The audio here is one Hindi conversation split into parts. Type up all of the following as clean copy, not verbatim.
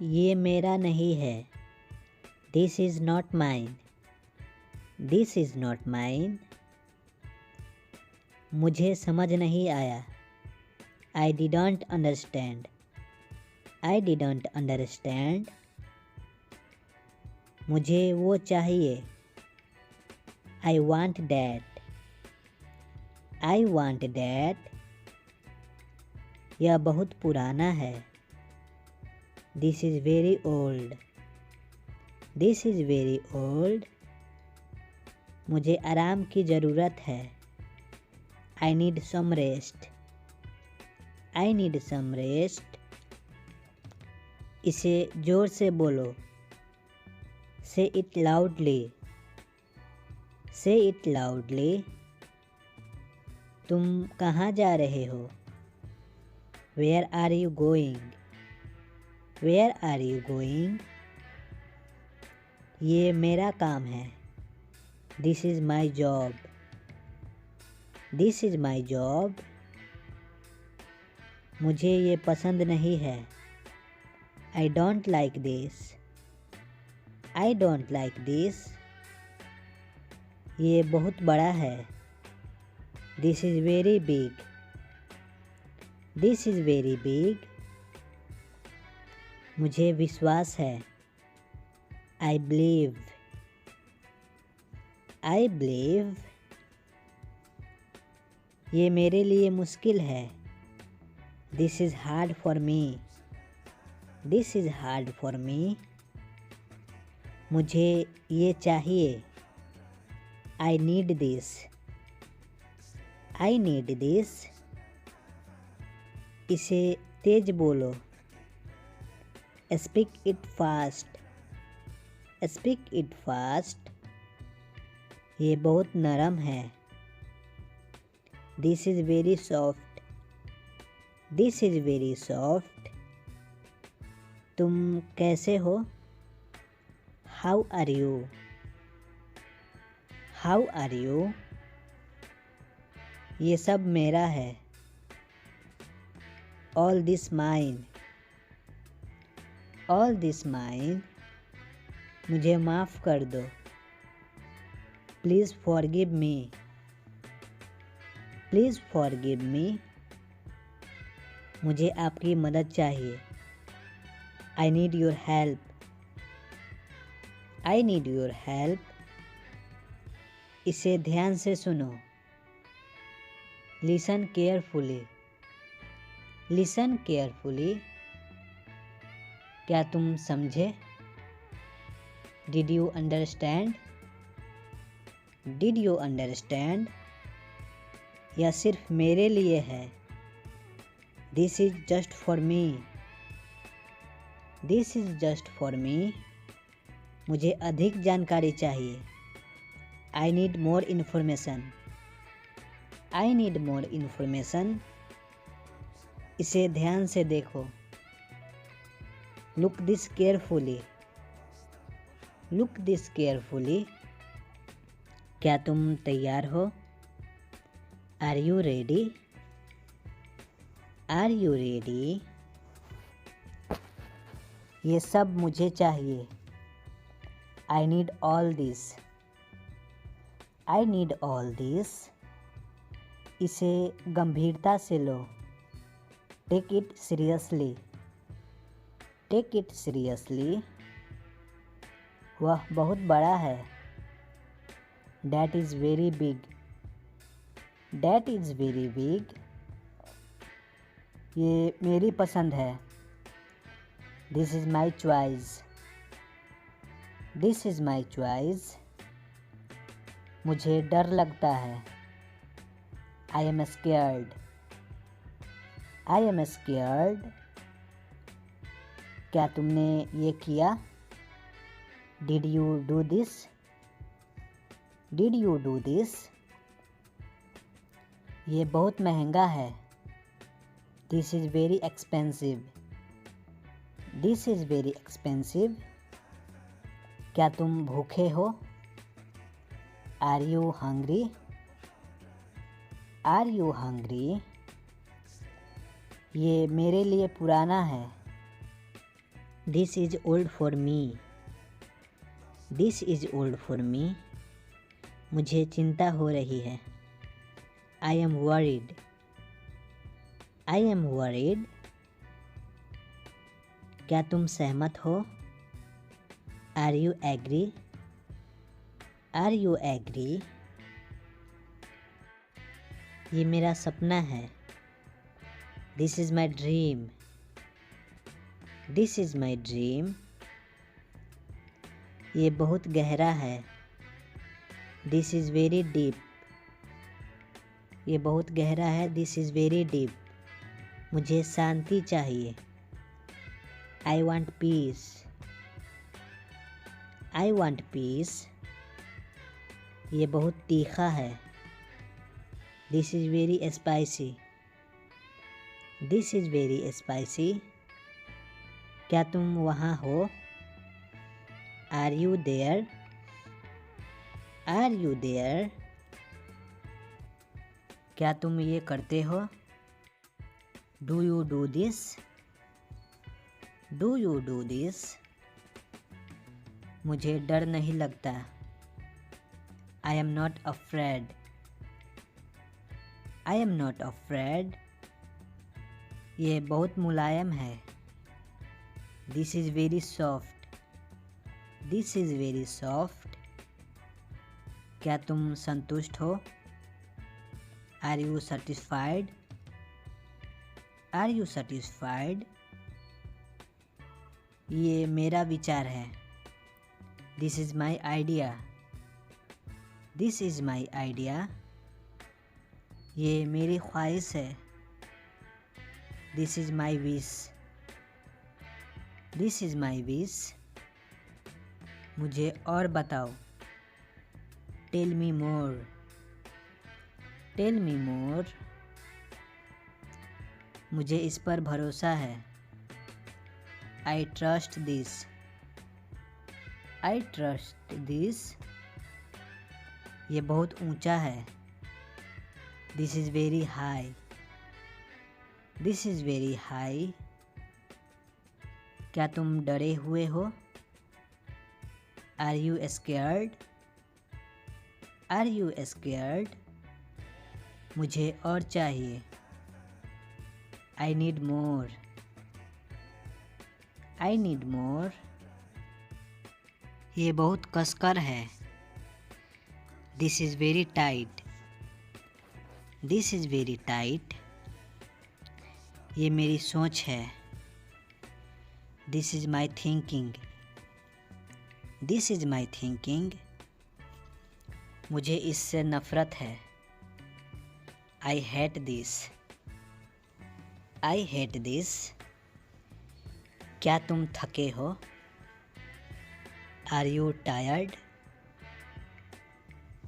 ये मेरा नहीं है। This is not mine. This is not mine. मुझे समझ नहीं आया। I didn't understand. I didn't understand. मुझे वो चाहिए। I want that. I want that. यह बहुत पुराना है। This is very old. This is very old. मुझे आराम की ज़रूरत है। I need some rest. I need some rest. इसे ज़ोर से बोलो। Say it loudly. Say it loudly. तुम कहाँ जा रहे हो? Where are you going? Where are you going? ये मेरा काम है। This is my job. This is my job. मुझे ये पसंद नहीं है। I don't like this. I don't like this. ये बहुत बड़ा है। This is very big. This is very big. मुझे विश्वास है। I believe. I believe. ये मेरे लिए मुश्किल है। This is hard for me. This is hard for me. मुझे ये चाहिए। I need this. I need this. इसे तेज बोलो। Speak it fast. Speak it fast. ये बहुत नरम है। This is very soft. This is very soft. तुम कैसे हो? How are you? How are you? ये सब मेरा है। All this mine. All this mine. मुझे माफ़ कर दो। Please forgive me. Please forgive me. मुझे आपकी मदद चाहिए। I need your help. I need your help. इसे ध्यान से सुनो। Listen carefully. Listen carefully. क्या तुम समझे? Did you understand? Did you understand? यह सिर्फ मेरे लिए है। This is just for me. This is just for me. मुझे अधिक जानकारी चाहिए। I need more information. I need more information. इसे ध्यान से देखो। Look this carefully. Look this carefully. क्या तुम तैयार हो? Are you ready? Are you ready? ये सब मुझे चाहिए। I need all this. I need all this. इसे गंभीरता से लो। Take it seriously. Take it seriously. वह बहुत बड़ा है। That is very big. That is very big. ये मेरी पसंद है। This is my choice. This is my choice. मुझे डर लगता है। I am scared. I am scared. क्या तुमने ये किया? Did you do this? Did you do this? ये बहुत महंगा है। This is very expensive. This is very expensive. क्या तुम भूखे हो? Are you hungry? Are you hungry? ये मेरे लिए पुराना है। This is old for me. This is old for me. मुझे चिंता हो रही है। I am worried. I am worried. क्या तुम सहमत हो? Are you agree? Are you agree? ये मेरा सपना है। This is my dream. This is my dream. ये बहुत गहरा है। This is very deep. ये बहुत गहरा है। This is very deep. मुझे शांति चाहिए। I want peace. I want peace. ये बहुत तीखा है। This is very spicy. This is very spicy. क्या तुम वहाँ हो? Are you there? Are you there? क्या तुम ये करते हो? Do you do this? Do you do this? मुझे डर नहीं लगता। I am not afraid. I am not afraid. ये बहुत मुलायम है। This is very soft. This is very soft. क्या तुम संतुष्ट हो? Are you satisfied? Are you satisfied? ये मेरा विचार है। This is my idea. This is my idea. ये मेरी ख्वाहिश है। This is my wish. This is my wish. मुझे और बताओ। Tell me more. Tell me more. मुझे इस पर भरोसा है। I trust this. I trust this. ये बहुत ऊंचा है। This is very high. This is very high. क्या तुम डरे हुए हो? Are you scared? Are you scared? मुझे और चाहिए। I need more. I need more. ये बहुत कसकर है। This is very tight. This is very tight. ये मेरी सोच है। This is my thinking. This is my thinking. मुझे इससे नफ़रत है। I hate this. I hate this. क्या तुम थके हो? Are you tired?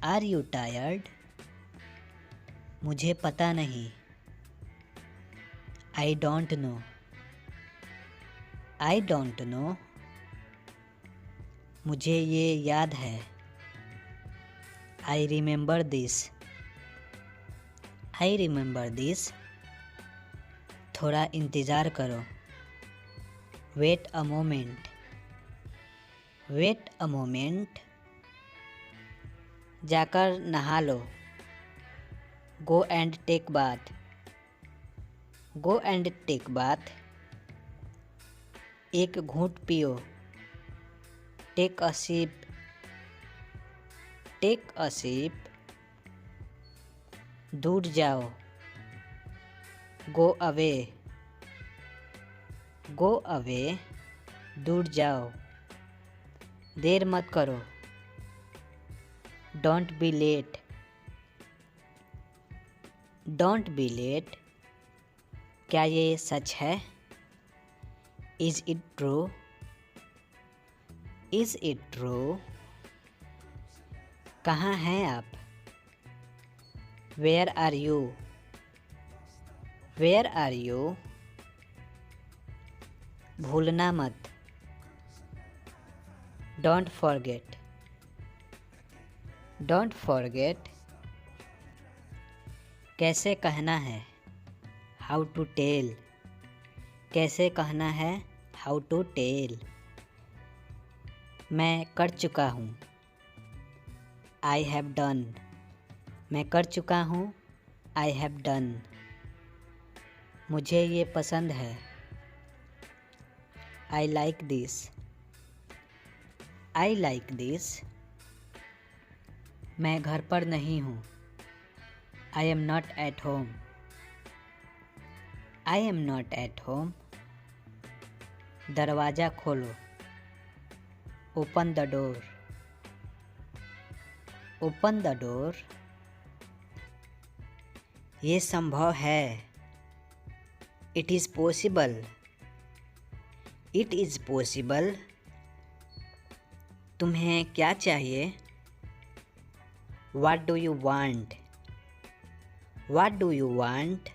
Are you tired? मुझे पता नहीं। I don't no. I don't know. मुझे ये याद है। I remember this. I remember this. थोड़ा इंतज़ार करो। Wait a moment. Wait a moment. जाकर नहा लो। Go and take bath. Go and take bath. एक घूंट पियो। Take a sip. Take a sip. दूर जाओ। Go away. Go away. दूर जाओ। देर मत करो। Don't be late. Don't be late. क्या ये सच है? Is it true? Is it true? कहाँ हैं आप? Where are you? Where are you? भूलना मत। Don't forget. Don't forget. कैसे कहना है? How to tell. कैसे कहना है? How to tell. मैं कर चुका हूँ। I have done. मैं कर चुका हूँ। I have done. मुझे ये पसंद है। I like this. I like this. मैं घर पर नहीं हूँ। I am not at home. I am not at home. दरवाज़ा खोलो। Open the door. Open the door. ये संभव है। It is possible. It is possible. तुम्हें क्या चाहिए? What do you want? What do you want?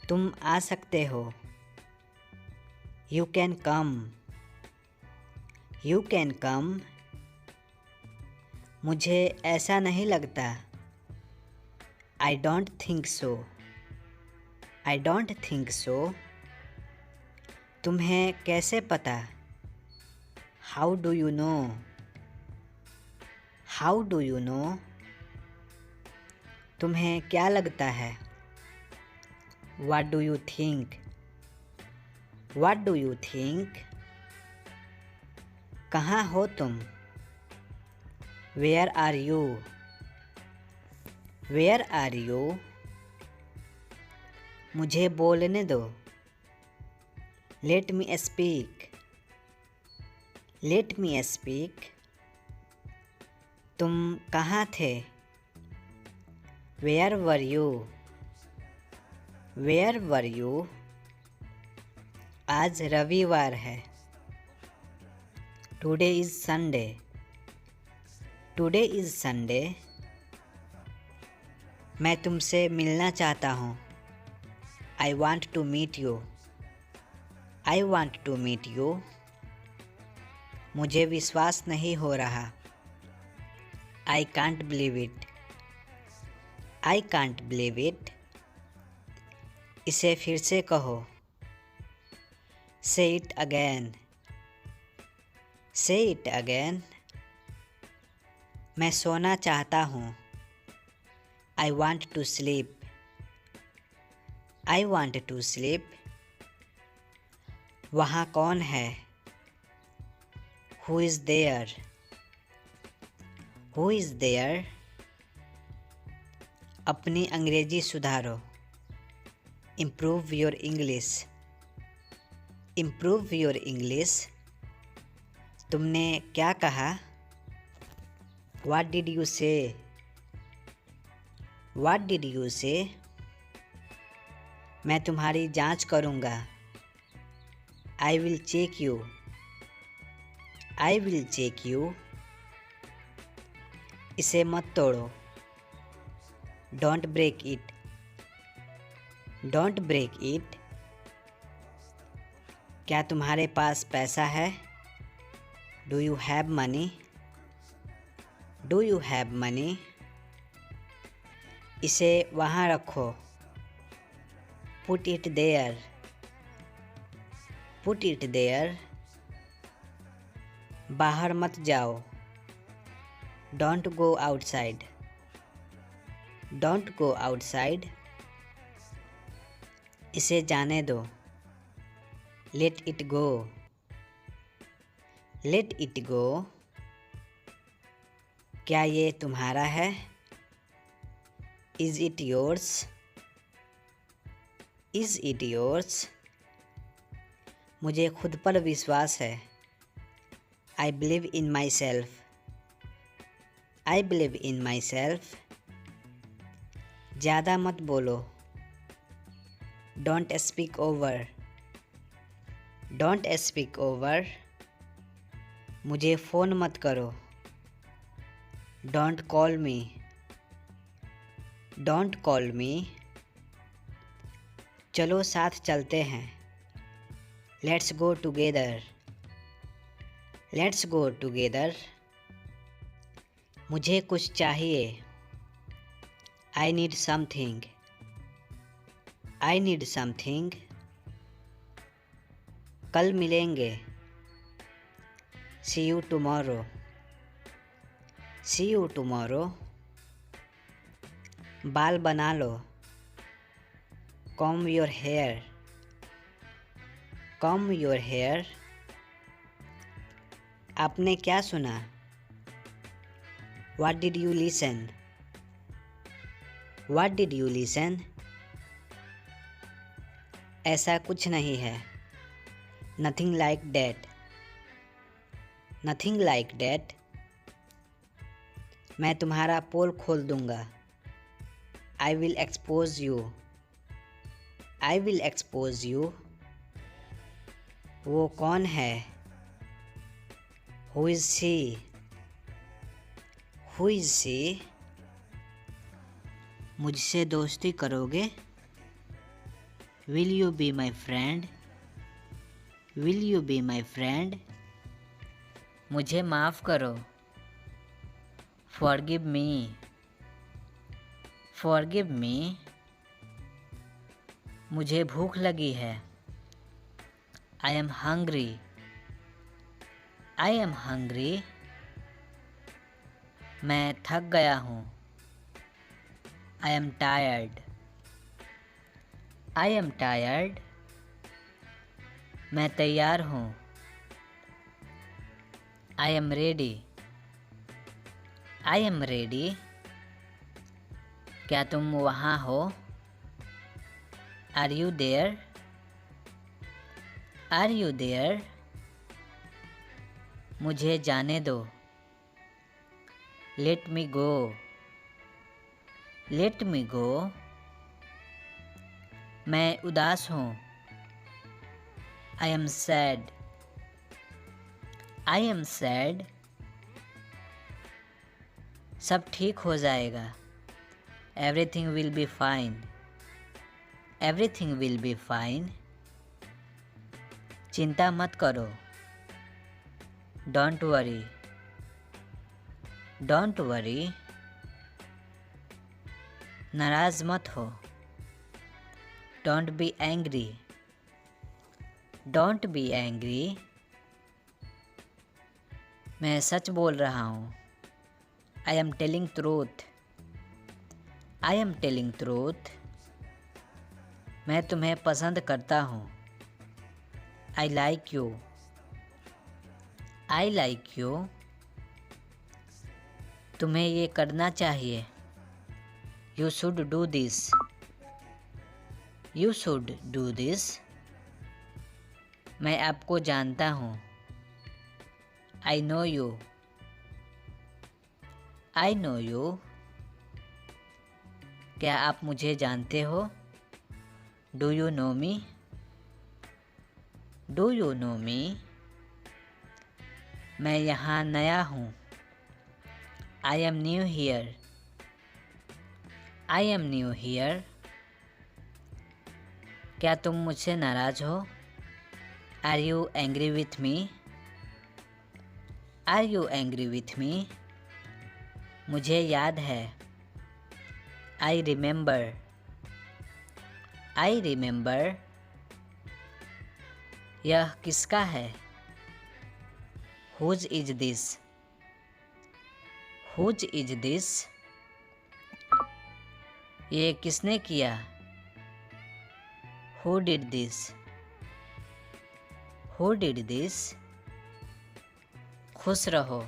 तुम आ सकते हो। You can come. You can come. मुझे ऐसा नहीं लगता। I don't think so. I don't think so. तुम्हें कैसे पता? How do you know? How do you know? तुम्हें क्या लगता है? What do you think? What do you think? कहाँ हो तुम? Where are you? Where are you? मुझे बोलने दो। Let me speak. Let me speak. तुम कहाँ थे? Where were you? Where were you? आज रविवार है। Today is Sunday. Today is Sunday. मैं तुमसे मिलना चाहता हूँ। I want to meet you. I want to meet you. मुझे विश्वास नहीं हो रहा। I can't believe it. I can't believe it. इसे फिर से कहो। Say it again. Say it again. मैं सोना चाहता हूँ। I want to sleep. I want to sleep. वहाँ कौन है? Who is there? Who is there? अपनी अंग्रेजी सुधारो। Improve your English. Improve your English. तुमने क्या कहा? What did you say? What did you say? मैं तुम्हारी जांच करूँगा। I will check you. I will check you. इसे मत तोड़ो। Don't break it. Don't break it. क्या तुम्हारे पास पैसा है? Do you have money? Do you have money? इसे वहाँ रखो। Put it there. Put it there. बाहर मत जाओ। Don't go outside. Don't go outside. इसे जाने दो। Let it go. Let it go. क्या ये तुम्हारा है? Is it yours? Is it yours? मुझे खुद पर विश्वास है। I believe in myself. I believe in myself. ज़्यादा मत बोलो। Don't speak over. Don't speak over. मुझे फ़ोन मत करो। Don't call me. Don't call me. चलो साथ चलते हैं। Let's go together. Let's go together. मुझे कुछ चाहिए। I need something. I need something. कल मिलेंगे। See you tomorrow. See you tomorrow. बाल बना लो। Comb your hair. Comb your hair. आपने क्या सुना? What did you listen? What did you listen? ऐसा कुछ नहीं है। Nothing like that. Nothing like that. मैं तुम्हारा पोल खोल दूंगा। I will expose you. I will expose you. वो कौन है? Who is she? Who is she? मुझसे दोस्ती करोगे? Will you be my friend? Will you be my friend? मुझे माफ़ करो। Forgive me. Forgive me. मुझे भूख लगी है। I am hungry. I am hungry. मैं थक गया हूँ। I am tired. I am tired. मैं तैयार हूँ। I am ready. I am ready. क्या तुम वहाँ हो? Are you there? Are you there? मुझे जाने दो। Let me go. Let me go. मैं उदास हूँ। I am sad. I am sad. सब ठीक हो जाएगा। Everything will be fine. Everything will be fine. चिंता मत करो। Don't worry. Don't worry. नाराज़ मत हो। Don't be angry. Don't be angry. मैं सच बोल रहा हूँ। I am telling truth. I am telling truth. मैं तुम्हें पसंद करता हूँ। I like you. I like you. तुम्हें ये करना चाहिए। You should do this. You should do this. मैं आपको जानता हूँ। I know you. I know you. क्या आप मुझे जानते हो? Do you know me? Do you know me? मैं यहाँ नया हूँ। I am new here. I am new here. क्या तुम मुझसे नाराज़ हो? Are you angry with me? Are you angry with me? मुझे याद है। I remember. I remember. यह किसका है? Whose is this? Whose is this? ये किसने किया? Who did this? Who did this? खुश रहो।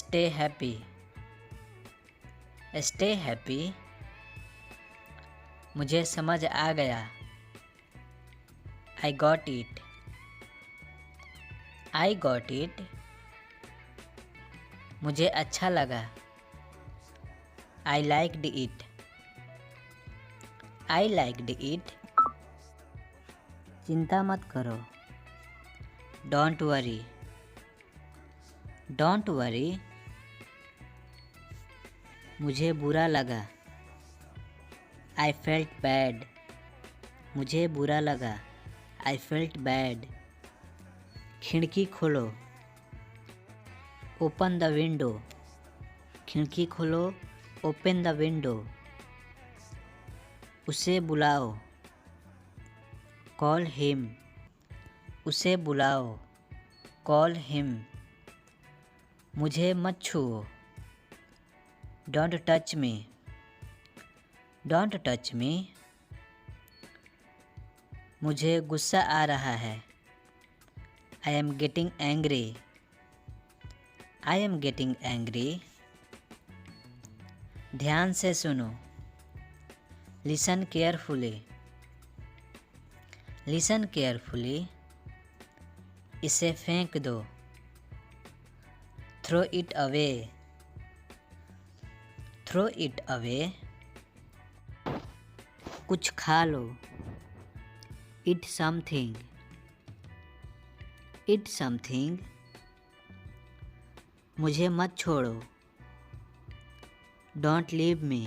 Stay happy. Stay happy. मुझे समझ आ गया। I got it. I got it. मुझे अच्छा लगा। I liked it. I liked it. चिंता मत करो। Don't worry. Don't worry. मुझे बुरा लगा। I felt bad. मुझे बुरा लगा। I felt bad. खिड़की खोलो। Open the window. खिड़की खोलो। Open the window. उसे बुलाओ। कॉल हिम, उसे बुलाओ। Call him. मुझे मत छुओ। Don't touch me, don't touch me. मुझे गुस्सा आ रहा है। I am getting angry, I am getting angry. ध्यान से सुनो। Listen carefully, listen carefully. इसे फेंक दो। Throw it away, throw it away. कुछ खा लो। Eat something, eat something. मुझे मत छोड़ो। Don't leave me,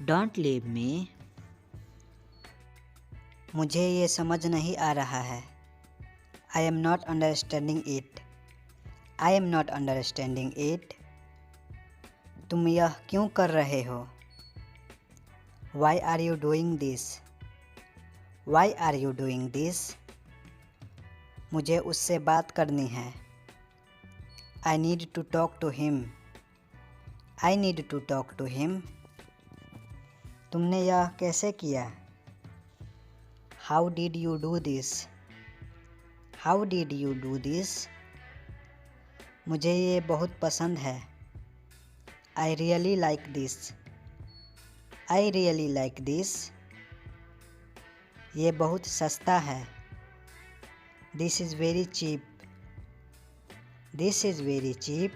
don't leave me. मुझे ये समझ नहीं आ रहा है। I am not understanding it, I am not understanding it. तुम यह क्यों कर रहे हो? Why are you doing this, why are you doing this. मुझे उससे बात करनी है। I need to talk to him, I need to talk to him. तुमने यह कैसे किया? How did you do this, how did you do this. मुझे ये बहुत पसंद है। I really like this, I really like this. ये बहुत सस्ता है। This is very cheap, this is very cheap.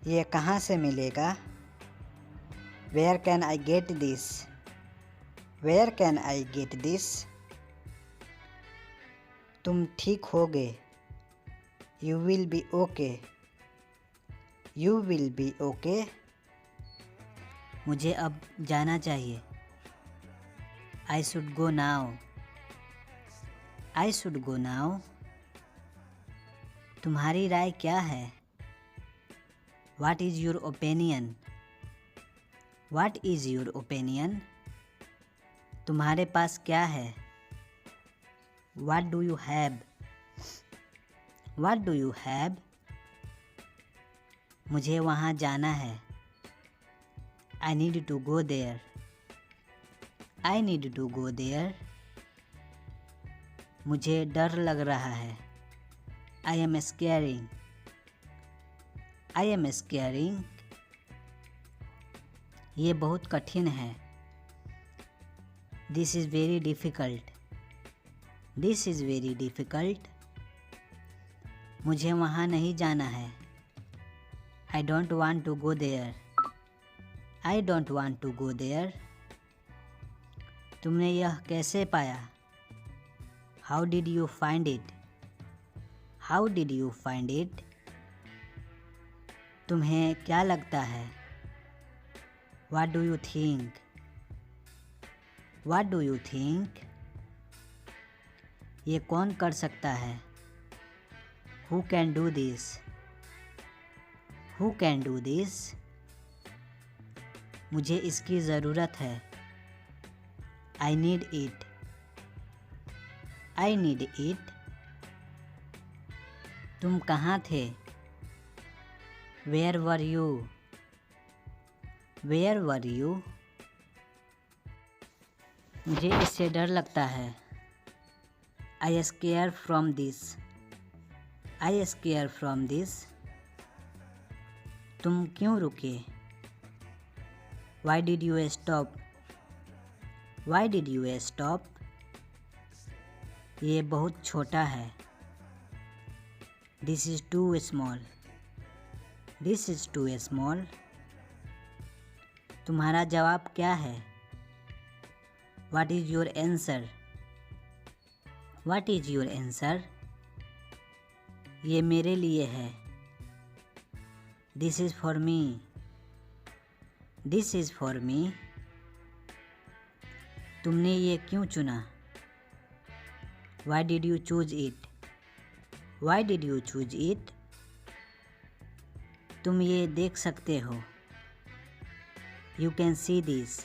ये कहाँ से मिलेगा? Where can I get this, where can I get this. तुम ठीक होगे। You will be okay, you will be okay. मुझे अब जाना चाहिए। I should go now, I should go now. तुम्हारी राय क्या है? वाट is your opinion, what is your opinion. तुम्हारे पास क्या है? What do you have, what do you have. मुझे वहाँ जाना है। I need to go there, I need to go there. मुझे डर लग रहा है। I am scaring, I am scaring. ये बहुत कठिन है। This is very difficult, this is very difficult. मुझे वहाँ नहीं जाना है। I don't want to go there, I don't want to go there. तुमने यह कैसे पाया? How did you find it, how did you find it. तुम्हें क्या लगता है? What do you think, what do you think. ये कौन कर सकता है? Who can do this, who can do this. मुझे इसकी ज़रूरत है। I need it, I need it. तुम कहाँ थे? Where were you, where were you. मुझे इससे डर लगता है। I scare from this, I scare from this. तुम क्यों रुके? Why did you stop, why did you stop. ये बहुत छोटा है। This is too small, this is too small. तुम्हारा जवाब क्या है? What is your answer, what is your answer. ये मेरे लिए है। This is for me, this is for me. तुमने ये क्यों चुना? Why did you choose it, why did you choose it. तुम ये देख सकते हो। You can see this,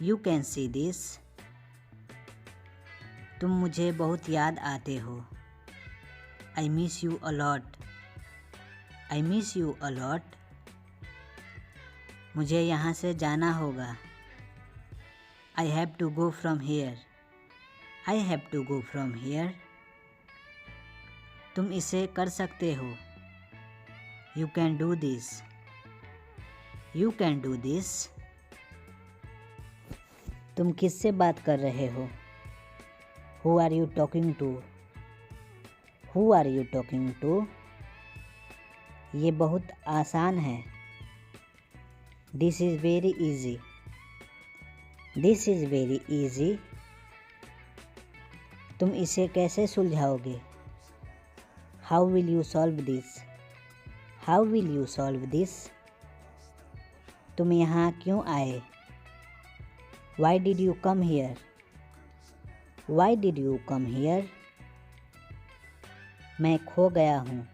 you can see this. तुम मुझे बहुत याद आते हो। I miss you a lot. I miss you a lot. मुझे यहाँ से जाना होगा। I have to go from here. I have to go from here. तुम इसे कर सकते हो। You can do this. You can do this. तुम किससे बात कर रहे हो? Who are you talking to? Who are you talking to? ये बहुत आसान है। This is very easy. This is very easy. तुम इसे कैसे सुलझाओगे? How will you solve this? How will you solve this? तुम यहाँ क्यों आए? Why did you come here? Why did you come here? मैं खो गया हूँ।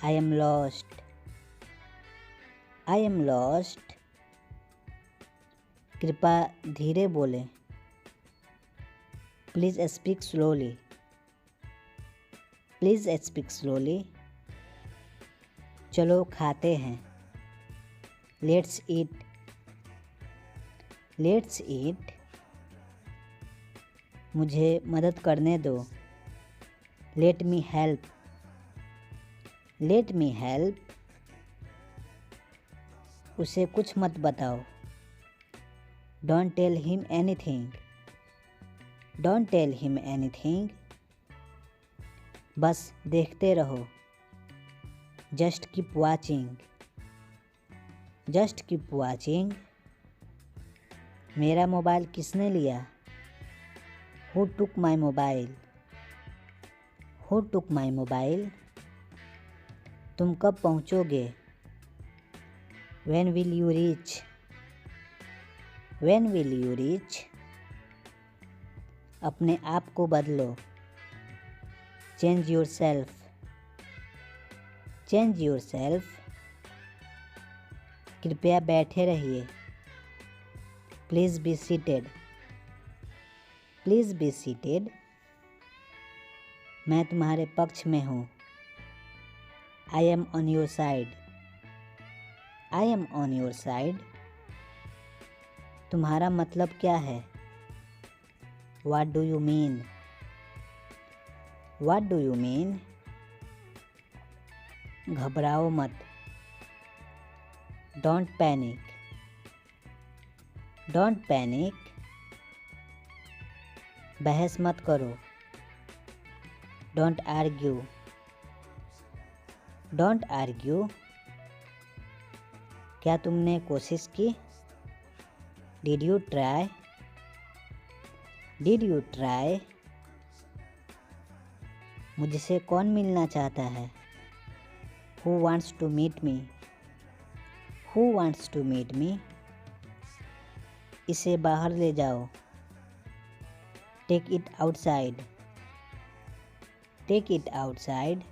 I am lost. I am lost. कृपया धीरे बोलें। Please speak slowly. Please speak slowly. चलो खाते हैं। Let's eat. Let's eat. मुझे मदद करने दो। Let me help. Let me help. उसे कुछ मत बताओ। Don't tell him anything. Don't tell him anything. बस देखते रहो। Just keep watching. Just keep watching. मेरा मोबाइल किसने लिया? Who took my mobile? Who took my mobile? तुम कब पहुँचोगे? When will you reach? When will you reach? अपने आप को बदलो। Change your self. Change your self. कृपया बैठे रहिए। Please be seated. Please be seated. मैं तुम्हारे पक्ष में हूँ। I M on your side. I am on your side. तुम्हारा मतलब क्या है? What do you mean? What do you mean? घबराओ मत। Don't panic. Don't panic. बहस मत करो। Don't argue. Don't argue. क्या तुमने कोशिश की? Did you try? Did you try? मुझसे कौन मिलना चाहता है? Who wants to meet me? Who wants to meet me? इसे बाहर ले जाओ। Take it outside. Take it outside.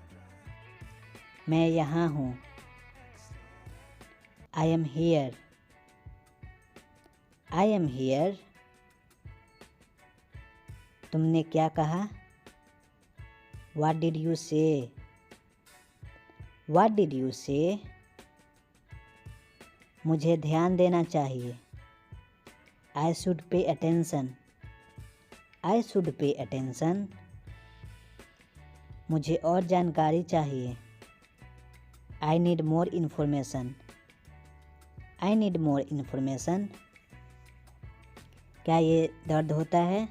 मैं यहाँ हूँ। I am here. I am here. तुमने क्या कहा? What did you say? What did you say? मुझे ध्यान देना चाहिए। I should pay attention. I should pay attention. मुझे और जानकारी चाहिए। I need more information. I need more information. क्या ये दर्द होता है?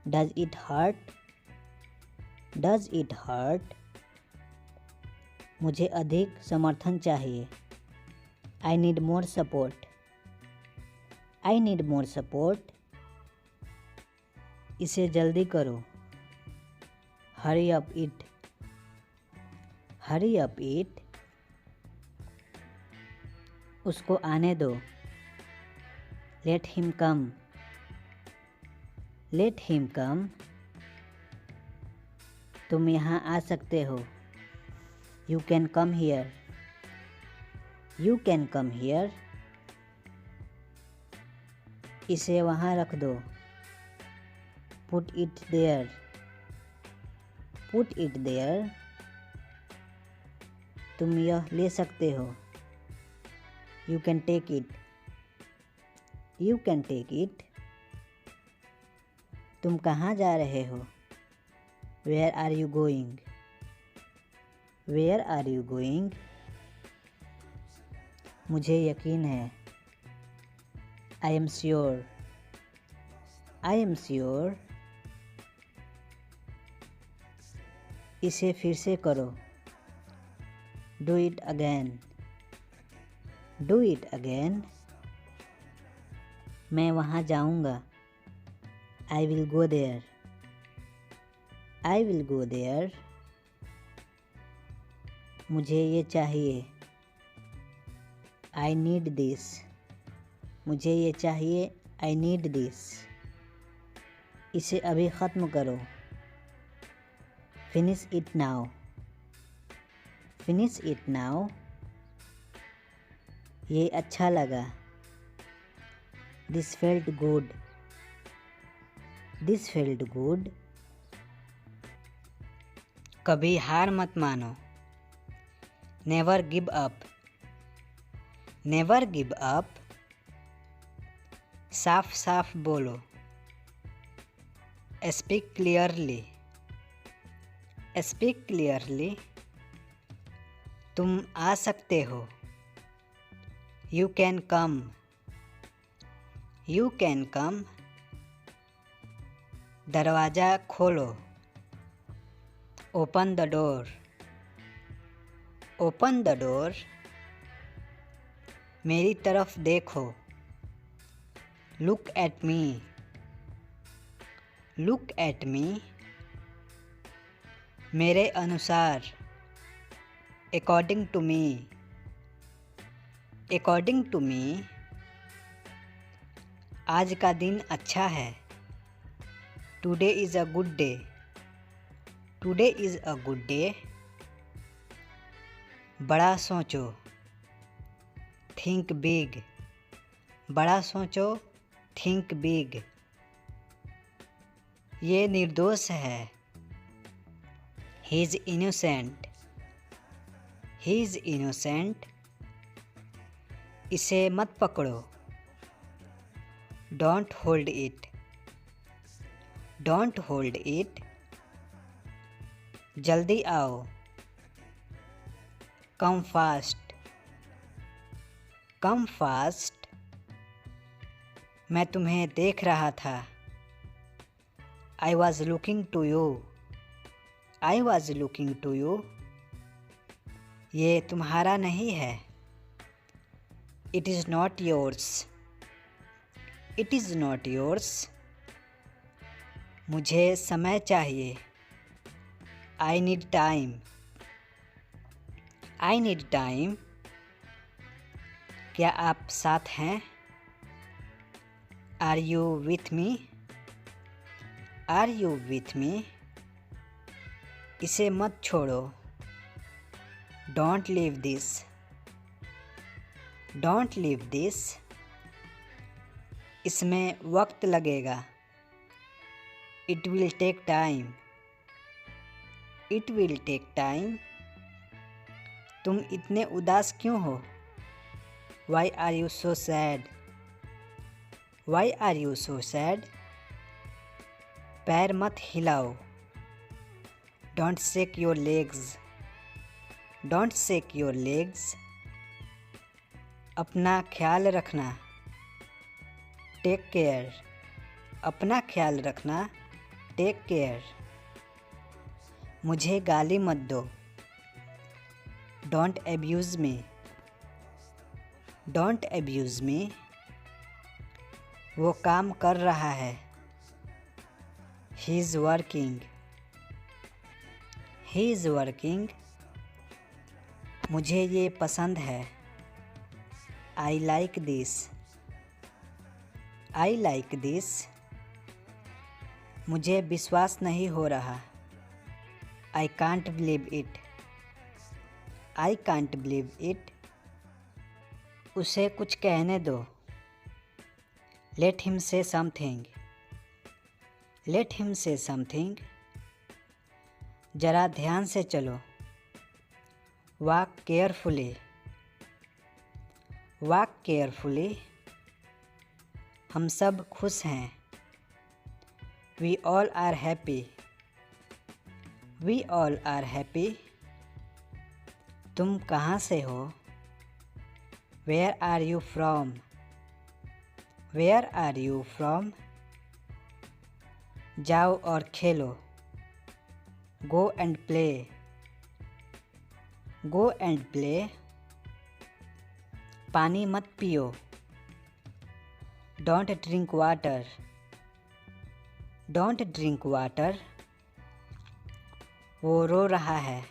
Does it hurt? Does it hurt? मुझे अधिक समर्थन चाहिए। I need more support. I need more support. इसे जल्दी करो। Hurry up it. Hurry up it. उसको आने दो। Let him come. Let him come. तुम यहाँ आ सकते हो। You can come here. You can come here. इसे वहाँ रख दो। Put it there. Put it there. तुम यह ले सकते हो। You can take it. You can take it. तुम कहाँ जा रहे हो? Where are you going? Where are you going? मुझे यकीन है। I am sure. I am sure. इसे फिर से करो। Do it again. Do it again. मैं वहाँ जाऊँगा। I will go there. I will go there. मुझे ये चाहिए। I need this. मुझे ये चाहिए। I need this. इसे अभी ख़त्म करो। Finish it now. Finish it now. ये अच्छा लगा। This felt good. This felt good. कभी हार मत मानो। Never give up. Never give up. साफ साफ बोलो। Speak clearly. Speak clearly. तुम आ सकते हो। You can come. You can come. दरवाज़ा खोलो। Open the door. Open the door. मेरी तरफ देखो। Look at me. Look at मी। मेरे अनुसार। According to me. According to me. आज का दिन अच्छा है। Today is a good day. Today is a good day. बड़ा सोचो। Think big. बड़ा सोचो। Think big. ये निर्दोष है। He is innocent. He is innocent. इसे मत पकड़ो। Don't hold it. Don't hold it. जल्दी आओ। Come fast. Come fast. मैं तुम्हें देख रहा था। I was looking to you. I was looking to you. ये तुम्हारा नहीं है। It is not yours. It is not yours. मुझे समय चाहिए। I need time. I need time. क्या आप साथ हैं? Are you with me? Are you with me? इसे मत छोड़ो। Don't leave this. Don't leave this. इसमें वक्त लगेगा। It will take time. It will take time. तुम इतने उदास क्यों हो? Why are you so sad? Why are you so sad? पैर मत हिलाओ। Don't shake your legs. Don't shake your legs. अपना ख्याल रखना। Take care. अपना ख्याल रखना। Take care. मुझे गाली मत दो। Don't abuse me. Don't abuse me. वो काम कर रहा है। He is working. He is working. मुझे ये पसंद है। I like this. I like this. मुझे विश्वास नहीं हो रहा। I can't believe it. I can't believe it. उसे कुछ कहने दो। लेट हिम से समथिंग, लेट हिम से समथिंग। जरा ध्यान से चलो, वॉक केयरफुली, वॉक केयरफुली। हम सब खुश हैं, we all are happy, we all are happy. तुम कहाँ से हो, where are you from, where are you from. जाओ और खेलो, go and play, go and play. पानी मत पियो, don't drink water, don't drink water. वो रो रहा है,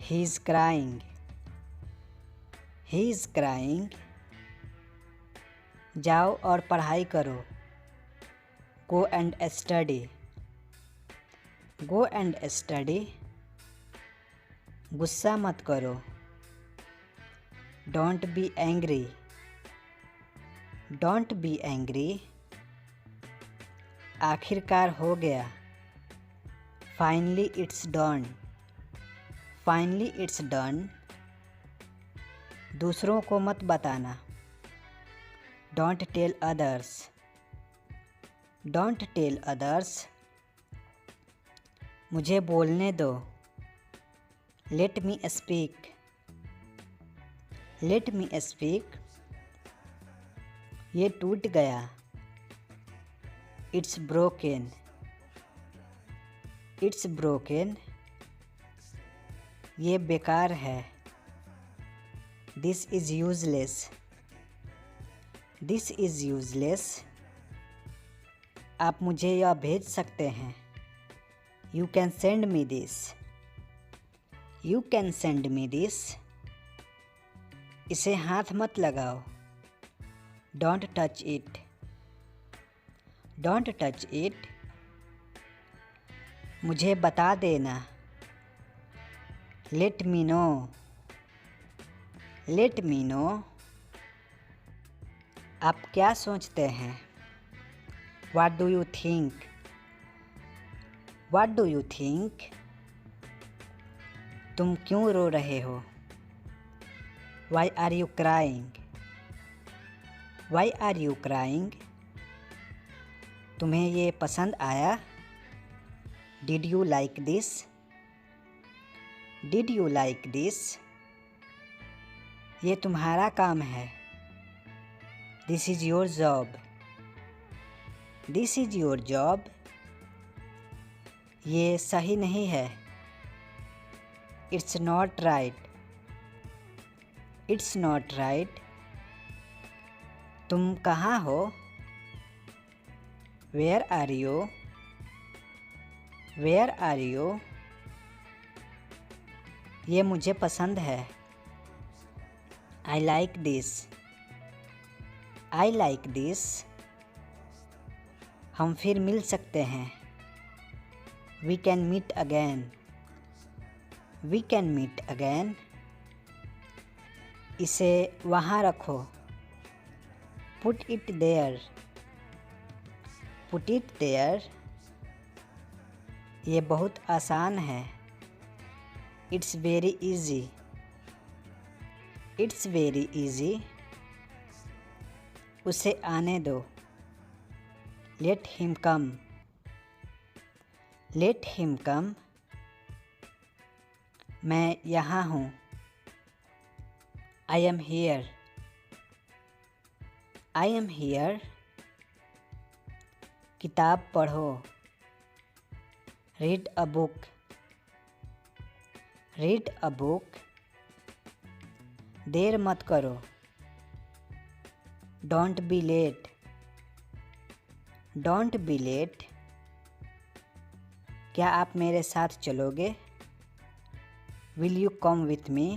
he is crying, he is crying. जाओ और पढ़ाई करो, go and study, go and study. गुस्सा मत करो, don't be angry, don't be angry. आखिरकार हो गया, finally it's done, finally it's done. दूसरों को मत बताना, don't tell others, don't tell others. मुझे बोलने दो, let me speak, let me speak. ये टूट गया, इट्स ब्रोकन, इट्स ब्रोकन। ये बेकार है, this is useless, this is useless. आप मुझे यह भेज सकते हैं, you can send me this, you can send me this. इसे हाथ मत लगाओ, don't touch it, don't touch it. मुझे बता देना, let me know, let me know. आप क्या सोचते हैं, what do you think, what do you think. तुम क्यों रो रहे हो, why are you crying, why are you crying. तुम्हें ये पसंद आया, did you like this, did you like this. ये तुम्हारा काम है, this is your job, this is your job. ये सही नहीं है, it's not right, it's not right. तुम कहाँ हो, where are you, where are you. ये मुझे पसंद है, I like this, I like this. हम फिर मिल सकते हैं, we can meet again, we can meet again. इसे वहाँ रखो, put it there, put it there. ये बहुत आसान है, it's very easy, it's very easy. उसे आने दो, let him come, let him come. मैं यहाँ हूँ, I am here, I am here. किताब पढ़ो, read a book, read a book. देर मत करो, don't be late, don't be late. क्या आप मेरे साथ चलोगे, will you come with me,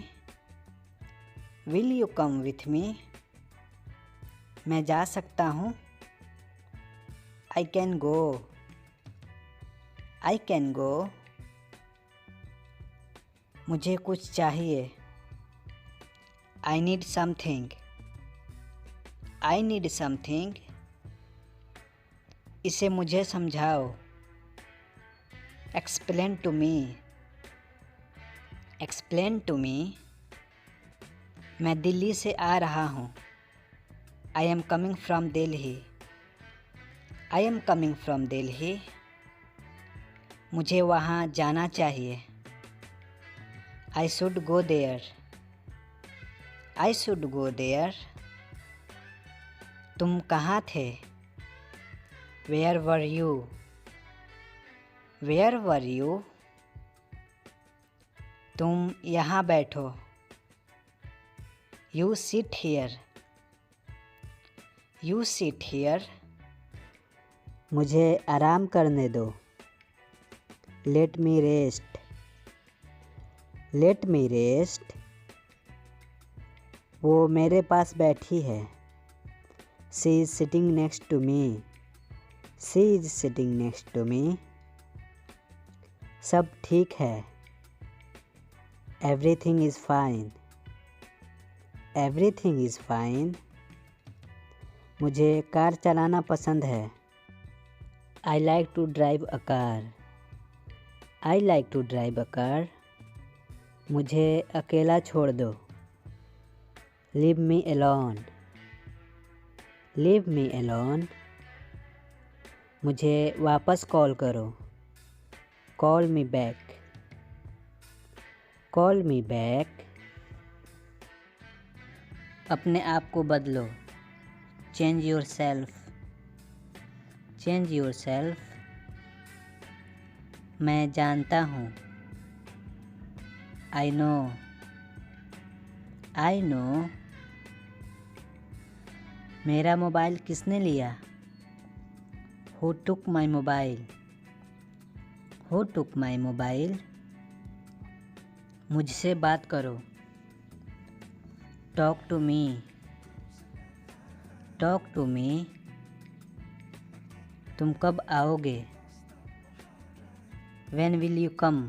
will you come with me. मैं जा सकता हूँ, I can go, I can go. मुझे कुछ चाहिए, I need something, I need something. इसे मुझे समझाओ। Explain to me. Explain to me. मैं दिल्ली से आ रहा हूँ। I am coming from Delhi. I am coming from Delhi. मुझे वहाँ जाना चाहिए। I should go there. I should go there. तुम कहाँ थे? Where were you? Where were you? तुम यहाँ बैठो। You sit here. You sit here. मुझे आराम करने दो। Let me rest. Let me rest. वो मेरे पास बैठी है। She is sitting next to me. She is sitting next to me. सब ठीक है। Everything is fine. Everything is fine. मुझे कार चलाना पसंद है। I like to drive a car. I like to drive a car. मुझे अकेला छोड़ दो। Leave me alone. Leave me alone. मुझे वापस कॉल करो। Call me back. Call me back. अपने आप को बदलो। Change your self. Change your self. मैं जानता हूँ। I know. I know. मेरा मोबाइल किसने लिया? Who took my mobile? Who took my mobile? मुझसे बात करो। Talk to me. Talk to me. तुम कब आओगे? When will you come?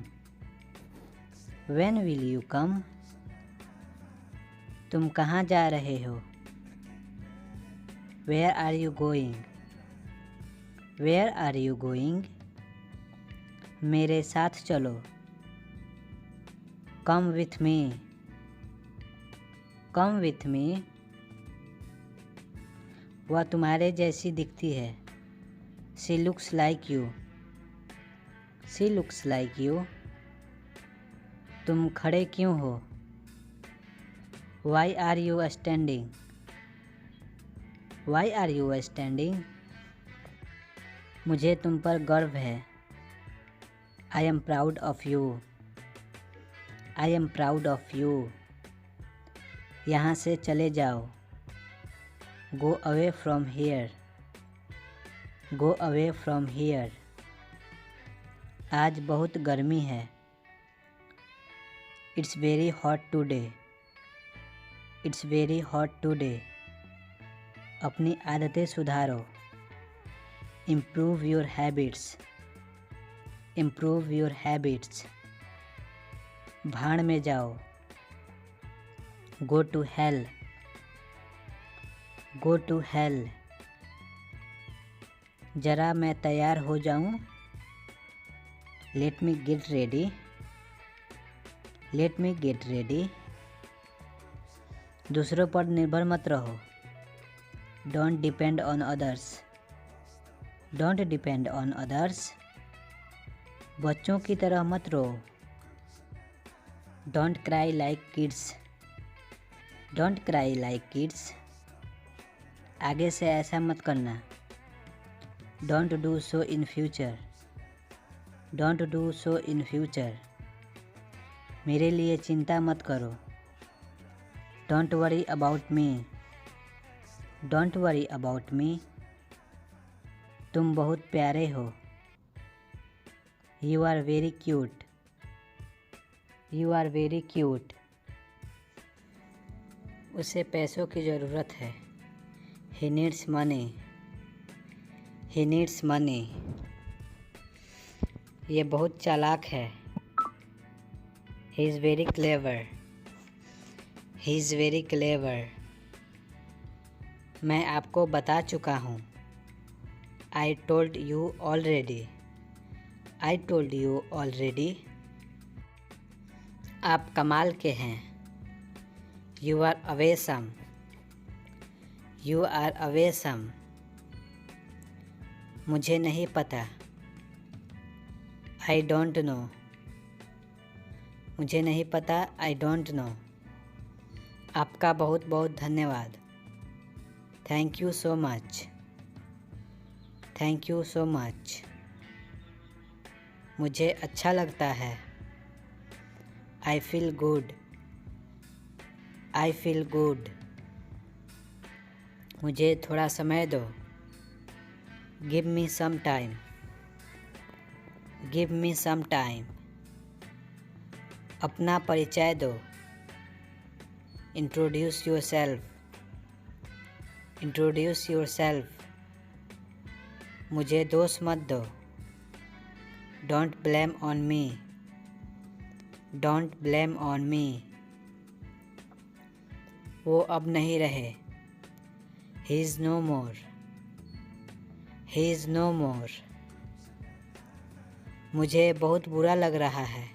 When will you come? तुम कहाँ जा रहे हो? Where are you going? Where are you going? मेरे साथ चलो। Come with me. Come with me. वह तुम्हारे जैसी दिखती है। She looks like you. She looks like you. तुम खड़े क्यों हो? Why are you standing? Why are you standing? मुझे तुम पर गर्व है। I am proud of you. I am proud of you. यहाँ से चले जाओ। Go away from here. Go away from here. आज बहुत गर्मी है। It's very hot today. It's very hot today. अपनी आदतें सुधारो। Improve your habits. Improve your habits. भाड़ में जाओ। Go to hell. Go to hell. जरा मैं तैयार हो जाऊं। Let me get ready. Let me get ready. दूसरों पर निर्भर मत रहो। Don't depend on others. Don't depend on others. बच्चों की तरह मत रो। Don't cry like kids. Don't cry like kids. आगे से ऐसा मत करना। Don't do so in future. Don't do so in future. मेरे लिए चिंता मत करो। Don't worry about me. Don't worry about me. तुम बहुत प्यारे हो। You are very cute. You are very cute. उसे पैसों की ज़रूरत है। He needs money. He needs money. ये बहुत चालाक है। He is very clever. He is very clever. मैं आपको बता चुका हूँ। I told you already. I told you already. आप कमाल के हैं। You are awesome. You are awesome. मुझे नहीं पता। I don't know. मुझे नहीं पता। I don't know. आपका बहुत बहुत धन्यवाद। Thank you so much. Thank you so much. मुझे अच्छा लगता है। I feel good. I feel good. मुझे थोड़ा समय दो। Give me some time. Give me some time. अपना परिचय दो। Introduce yourself. Introduce yourself. मुझे दोष मत दो। Don't blame on me. Don't blame on me. वो अब नहीं रहे। He is no more. He is no more. मुझे बहुत बुरा लग रहा है।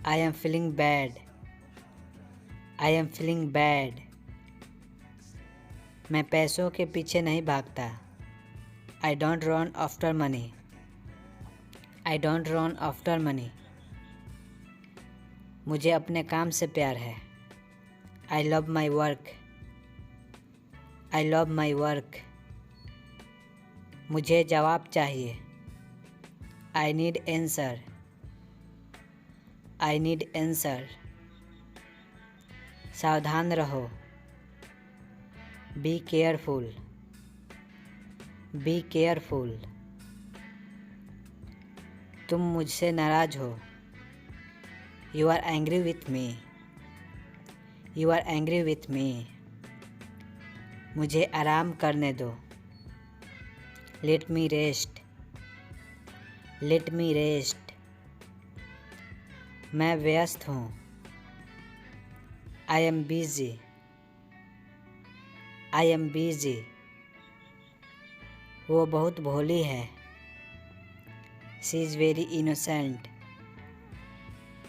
I am feeling bad. I am feeling bad. मैं पैसों के पीछे नहीं भागता। I don't run after money. I don't run after money. मुझे अपने काम से प्यार है। I love my work. I love my work. मुझे जवाब चाहिए। I need answer. I need answer. सावधान रहो। Be careful. Be careful. तुम मुझसे नाराज हो। You are angry with me. You are angry with me. मुझे आराम करने दो। Let me rest. Let me rest. मैं व्यस्त हूँ। I am busy. I am busy. वो बहुत भोली है। She is very innocent.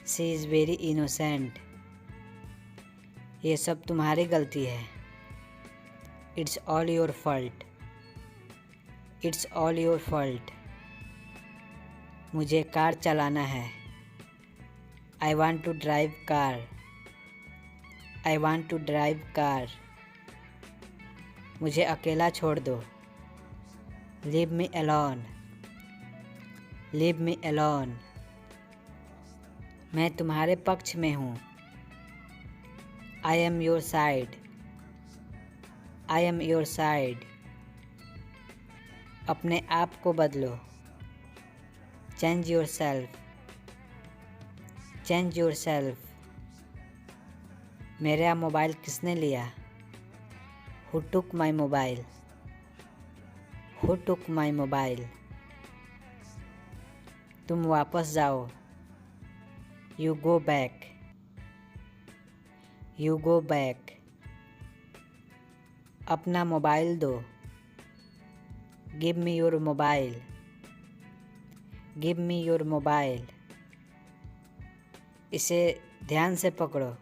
She is very innocent. ये सब तुम्हारी गलती है। It's all your fault. It's all your fault. मुझे कार चलाना है। I want to drive car. I want to drive car. मुझे अकेला छोड़ दो। Leave me alone. Leave me alone. मैं तुम्हारे पक्ष में हूँ। I am your side. I am your side. अपने आप को बदलो। Change yourself. Change yourself. मेरा मोबाइल किसने लिया? Who took my mobile? Who took my mobile? तुम वापस जाओ। You go back. You go back. अपना मोबाइल दो। Give me your mobile. Give me your mobile. इसे ध्यान से पकड़ो।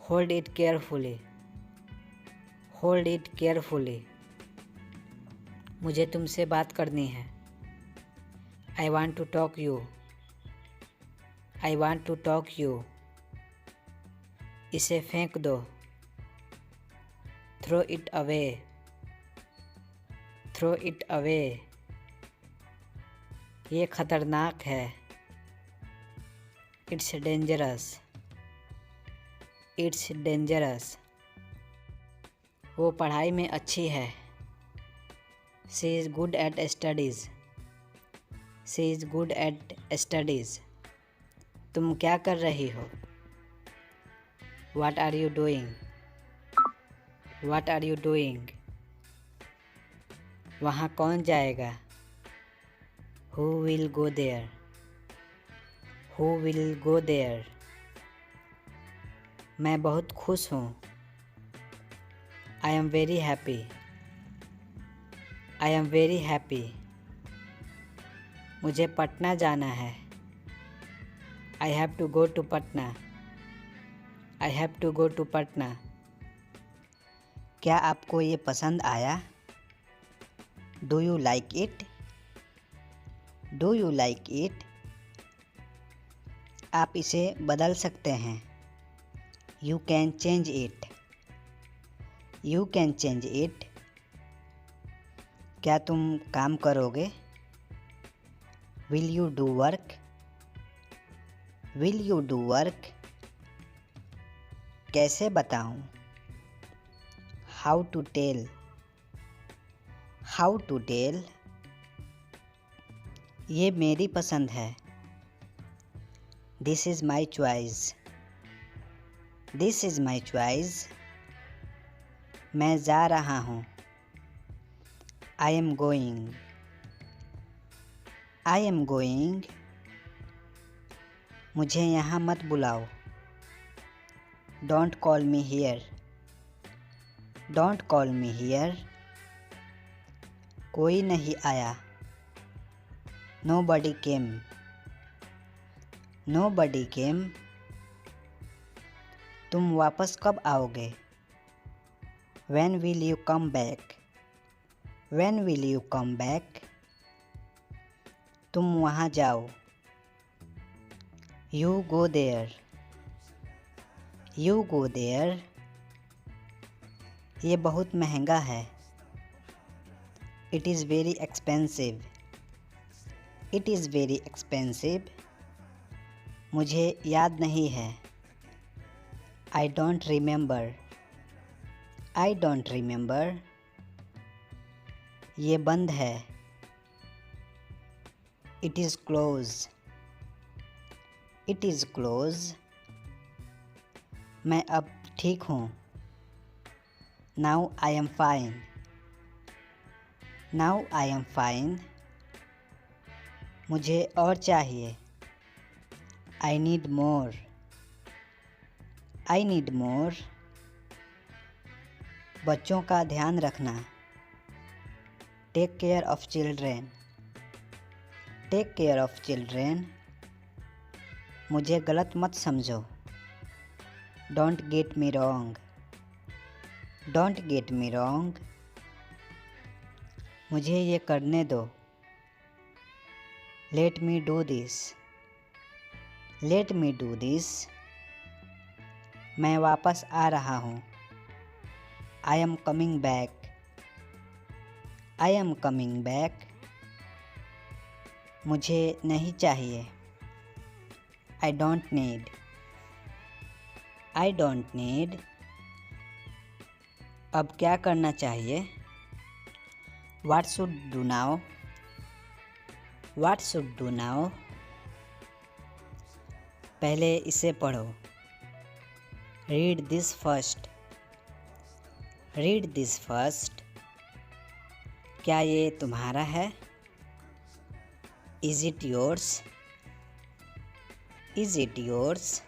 Hold it carefully. Hold it carefully. मुझे तुमसे बात करनी है। I want to talk you. I want to talk you. इसे फेंक दो। Throw it away. Throw it away. ये खतरनाक है। It's dangerous. It's dangerous. वो पढ़ाई में अच्छी है। She is good at studies. She is good at studies. तुम क्या कर रही हो? What are you doing? What are you doing? वहाँ कौन जाएगा? Who will go there? Who will go there? मैं बहुत खुश हूँ। I am very happy. I am very happy. मुझे पटना जाना है. I have to go to Patna. I have to go to Patna. क्या आपको ये पसंद आया? Do you like it? Do you like it? आप इसे बदल सकते हैं. You can change it. You can change it. क्या तुम काम करोगे? Will you do work? Will you do work? कैसे बताऊं? How to tell? How to tell? ये मेरी पसंद है. This is my choice. This is my choice. मैं जा रहा हूँ. I am going. I am going. मुझे यहाँ मत बुलाओ. Don't call me here. Don't call me here. कोई नहीं आया. Nobody came. Nobody came. तुम वापस कब आओगे? When will you come back? When will you come back? तुम वहाँ जाओ. You go there. You go there. ये बहुत महंगा है. It is very expensive. It is very expensive. मुझे याद नहीं है. I don't remember. I don't remember. ये बंद है. It is closed. It is closed. मैं अब ठीक हूँ. Now I am fine. Now I am fine. मुझे और चाहिए. I need more. I need more. बच्चों का ध्यान रखना. Take care of children. Take care of children. मुझे गलत मत समझो. Don't get me wrong. Don't get me wrong. मुझे ये करने दो. Let me do this. Let me do this. मैं वापस आ रहा हूँ. I am coming back. I am coming back. मुझे नहीं चाहिए. I don't need. I don't need. अब क्या करना चाहिए? What should do now? What should do now? पहले इसे पढ़ो. Read this first. Read this first. क्या ये तुम्हारा है? Is it yours? Is it yours?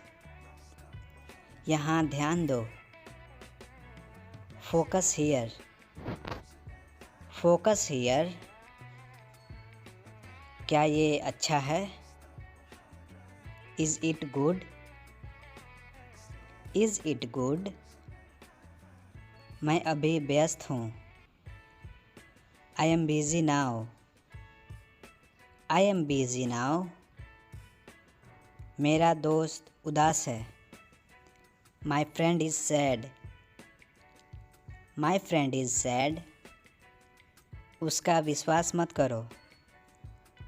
यहाँ ध्यान दो. Focus here. Focus here. क्या ये अच्छा है? Is it good? Is it good? मैं अभी व्यस्त हूँ. I am busy now. I am busy now. मेरा दोस्त उदास है. My friend is sad. My friend is sad. उसका विश्वास मत करो.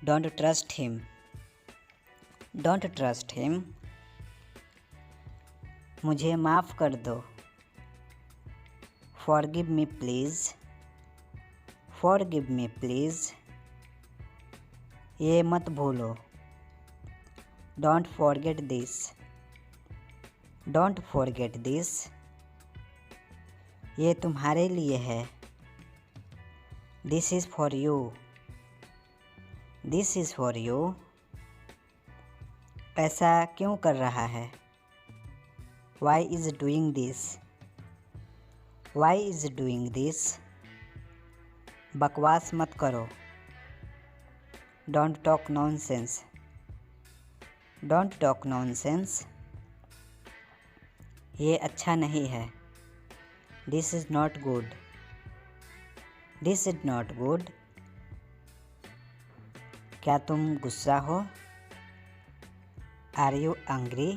Don't trust him. Don't trust him. मुझे माफ़ कर दो. Forgive me please. Forgive me please. ये मत भूलो. Don't forget this. Don't forget this. ये तुम्हारे लिए है. This is for you. This is for you. ऐसा क्यों कर रहा है? Why is doing this? Why is doing this. बकवास मत करो। Don't talk nonsense. Don't talk nonsense. ये अच्छा नहीं है। This is not good. This is not good. क्या तुम गुस्सा हो? Are you angry?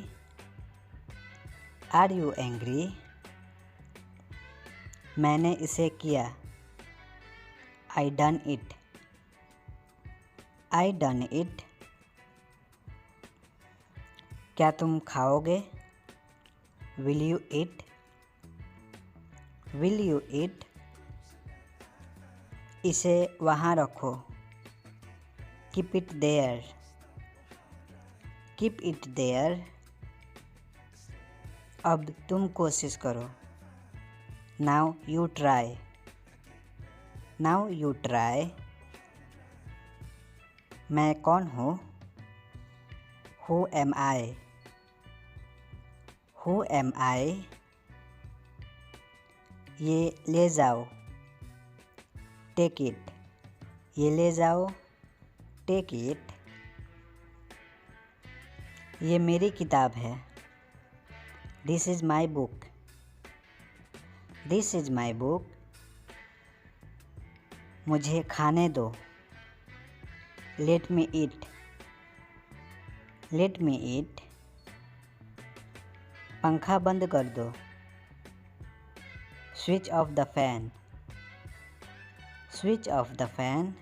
Are you angry? मैंने इसे किया। I done it. I done it. क्या तुम खाओगे? Will you eat? Will you eat? इसे वहाँ रखो। Keep it there. Keep it there. अब तुम कोशिश करो। Now you try. Now you try. मैं कौन हूँ? Who am I? Who am I? ये ले जाओ। Take it. ये ले जाओ। Take it. ये मेरी किताब है। This is my book. This is my book. मुझे खाने दो। Let me eat. Let me eat. पंखा बंद कर दो। Switch off the fan. Switch off the fan.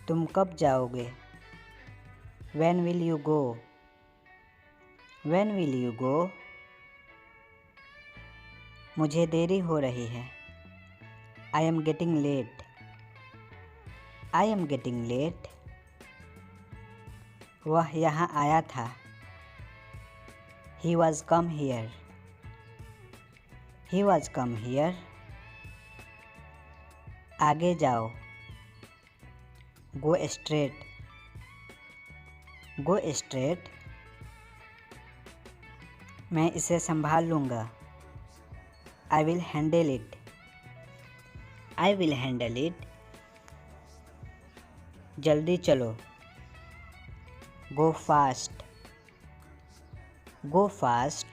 तुम कब जाओगे? When will you go? When will you go? मुझे देरी हो रही है। I am getting late. I am getting late. वह यहाँ आया था। He was come here. He was come here. आगे जाओ। Go straight. Go straight. मैं इसे संभाल लूँगा। I will handle it. I will handle it. जल्दी चलो। Go fast. Go fast.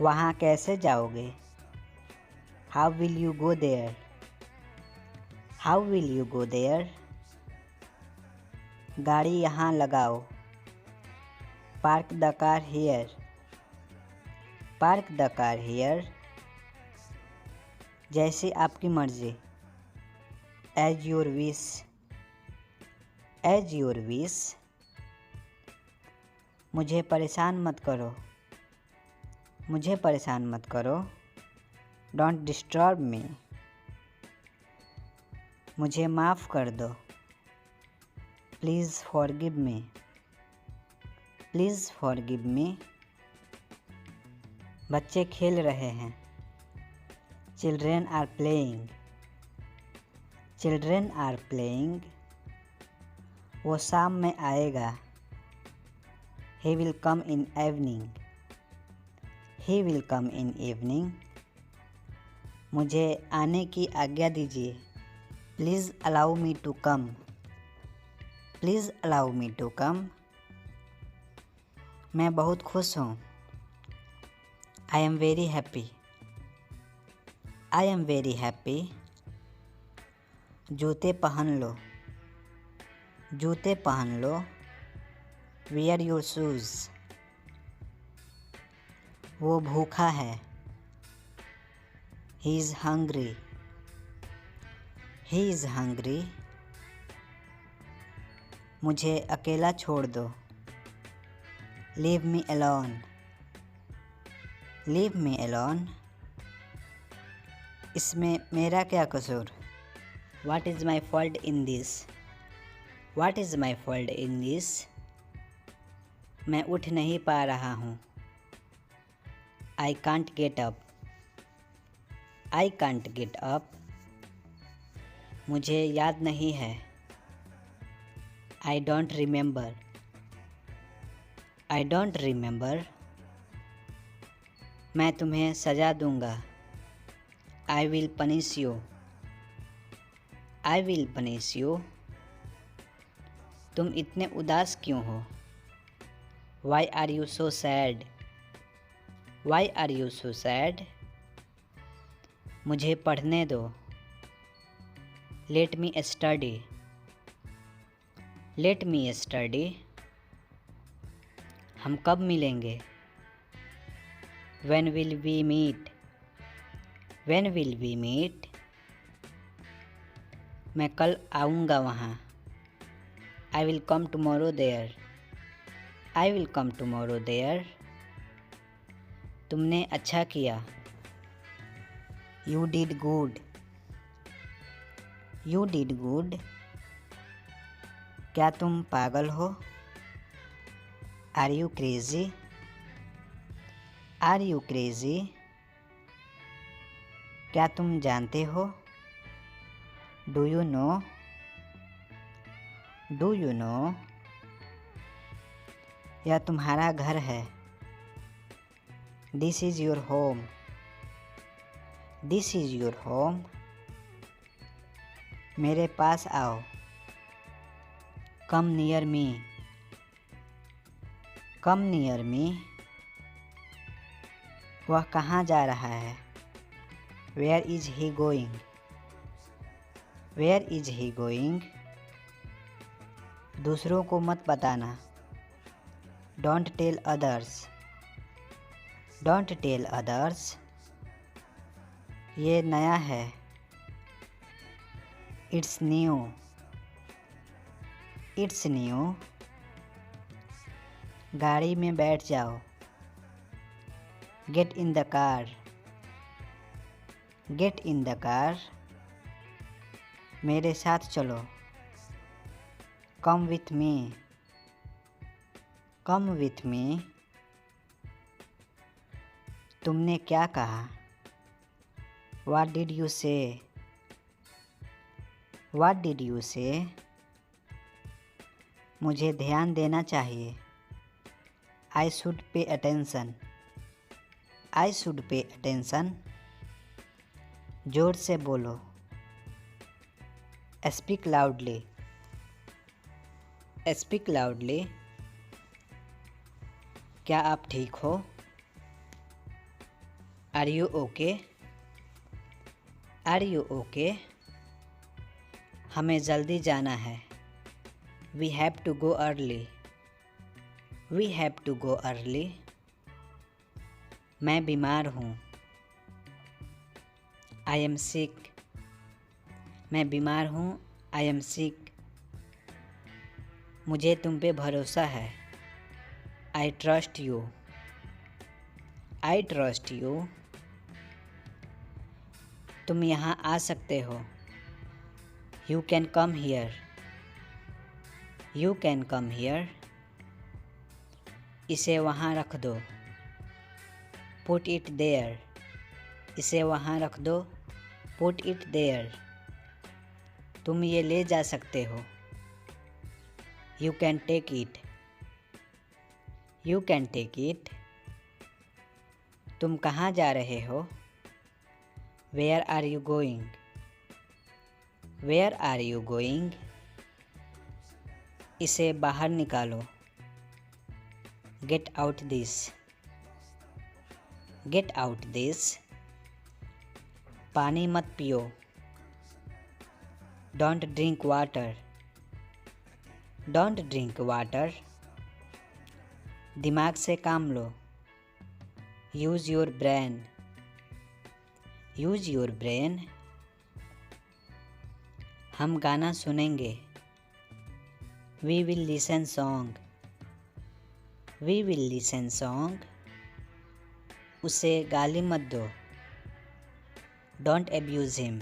वहाँ कैसे जाओगे? How will you go there? How will you go there? गाड़ी यहाँ लगाओ। Park the car here. Park the car here. जैसी आपकी मर्जी। As your wish. As your wish. मुझे परेशान मत करो। मुझे परेशान मत करो। Don't disturb me. मुझे माफ़ कर दो। Please forgive me. Please forgive me. बच्चे खेल रहे हैं। Children are playing. Children are playing. वो शाम में आएगा। He will come in evening. He will come in evening. मुझे आने की आज्ञा दीजिए। Please allow me to come. Please allow me to come. मैं बहुत खुश हूँ। I am very happy. I am very happy. जूते पहन लो। जूते पहन लो। Wear your shoes. वो भूखा है। He is hungry. He is hungry. मुझे अकेला छोड़ दो। Leave me alone. Leave me alone. इसमें मेरा क्या कसूर? What is my fault in this? What is my fault in this? मैं उठ नहीं पा रहा हूँ। I can't get up. I can't get up. मुझे याद नहीं है। I don't remember. I don't remember. मैं तुम्हें सज़ा दूंगा। I will punish you. I will punish you. तुम इतने उदास क्यों हो? Why are you so sad? Why are you so sad? मुझे पढ़ने दो। Let me study. Let me study. हम कब मिलेंगे? When will we meet? When will we meet? मैं कल आऊँगा वहाँ। I will come tomorrow there. I will come tomorrow there. तुमने अच्छा किया। You did good. You did good. क्या तुम पागल हो? Are you crazy? Are you crazy? क्या तुम जानते हो? Do you know? Do you know? यह तुम्हारा घर है। This is your home. This is your home. मेरे पास आओ। Come near me. Come near me. वह कहाँ जा रहा है? Where is he going? Where is he going? दूसरों को मत बताना। Don't tell others. Don't tell others. ये नया है। It's new. It's new. गाड़ी में बैठ जाओ। Get in the car. Get in the car. मेरे साथ चलो। Come with me. Come with me. तुमने क्या कहा? What did you say? What did you say? मुझे ध्यान देना चाहिए। I should pay attention. I should pay attention. जोर से बोलो। Speak loudly. Speak loudly. क्या आप ठीक हो? Are you okay? Are you okay? हमें जल्दी जाना है। We have to go early. We have to go early. मैं बीमार हूँ। I am sick. मैं बीमार हूँ। I am sick. मुझे तुम पे भरोसा है। I trust you. I trust you. तुम यहाँ आ सकते हो। You can come here. You can come here. इसे वहाँ रख दो। Put it there. इसे वहाँ रख दो। Put it there. तुम ये ले जा सकते हो। You can take it. You can take it. तुम कहाँ जा रहे हो? Where are you going? Where are you going? इसे बाहर निकालो। Get out this. Get out this. पानी मत पियो। Don't drink water. Don't drink water. दिमाग से काम लो। Use your brain. Use your brain. हम गाना सुनेंगे। We will listen song. We will listen song. उसे गाली मत दो। Don't abuse him.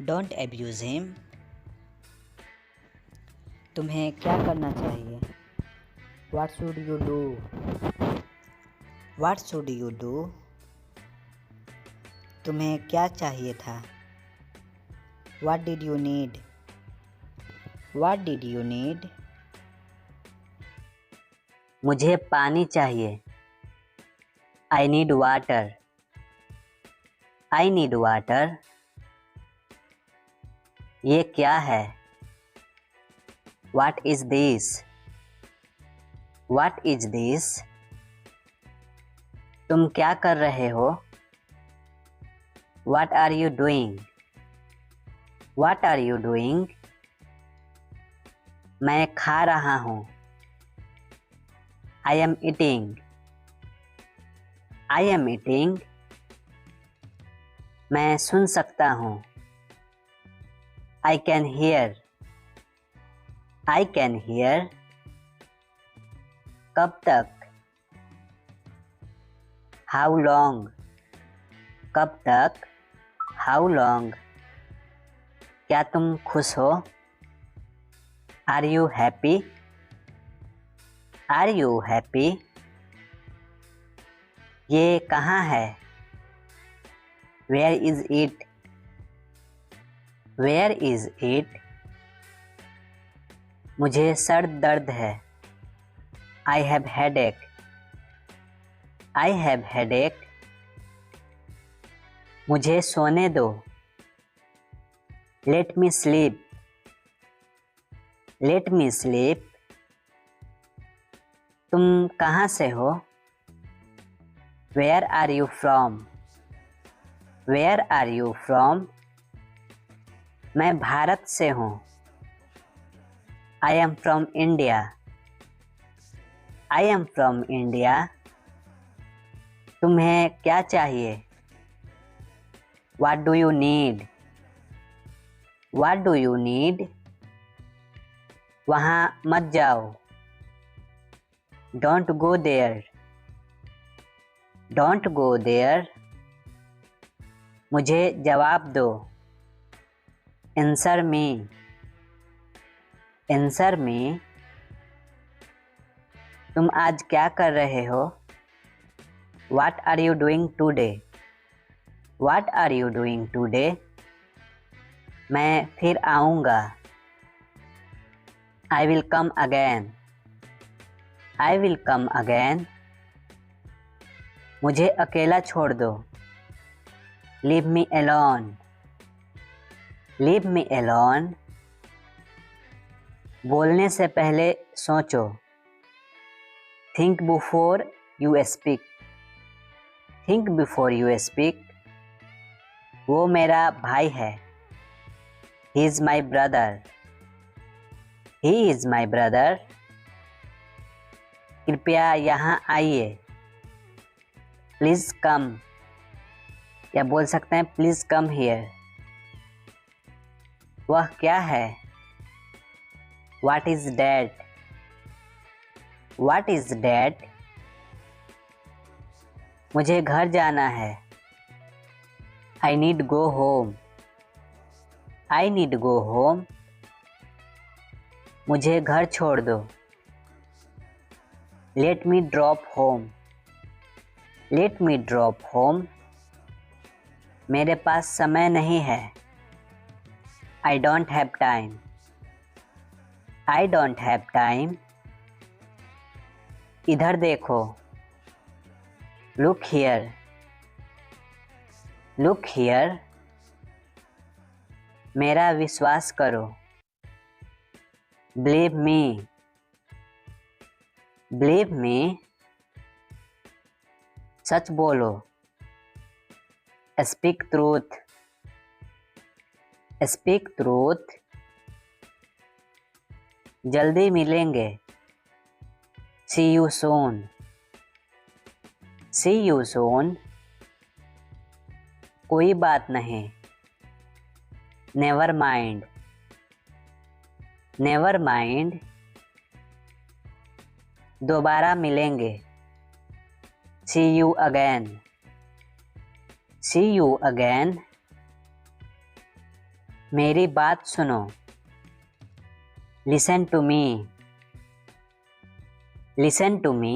Don't abuse him. तुम्हें क्या करना चाहिए? What should you do? What should you do? तुम्हें क्या चाहिए था? What did you need? What did you need? मुझे पानी चाहिए। I need water. I need water. ये क्या है? What is this? What is this? तुम क्या कर रहे हो? What are you doing? What are you doing? मैं खा रहा हूँ. I am eating. I am eating. मैं सुन सकता हूँ. I can hear. I can hear. कब तक? How long? कब तक? How long? क्या तुम खुश हो? Are you happy? Are you happy? ये कहाँ है? Where is it? Where is it? मुझे सर दर्द है. I have headache. I have headache. मुझे सोने दो. Let me sleep. Let me sleep. तुम कहाँ से हो? Where are you from? Where are you from? मैं भारत से हूँ. I am from India. I am from India. तुम्हें क्या चाहिए? What do you need? What do you need? वहाँ मत जाओ. Don't go there. Don't go there. मुझे जवाब दो. Answer me. Answer me. तुम आज क्या कर रहे हो? What are you doing today? What are you doing today? मैं फिर आऊँगा. I will come again. I will come again. मुझे अकेला छोड़ दो. Leave me alone. Leave me alone. बोलने से पहले सोचो. Think before you speak. Think before you speak. वो मेरा भाई है. He is my brother. He is my brother. कृपया यहाँ आइए. Please come. या बोल सकते हैं Please come here. वह क्या है? What is that? What is that? मुझे घर जाना है. I need go home. I need go home. मुझे घर छोड़ दो. Let me drop home. Let me drop home. मेरे पास समय नहीं है. I don't have time. I don't have time. इधर देखो. Look here. Look here. मेरा विश्वास करो. Believe me. Believe me. सच बोलो. Speak truth. Speak truth. जल्दी मिलेंगे. See you soon. See you soon. कोई बात नहीं. Never mind. Never mind. दोबारा मिलेंगे. See you again. See you again. मेरी बात सुनो. Listen to me. Listen to me.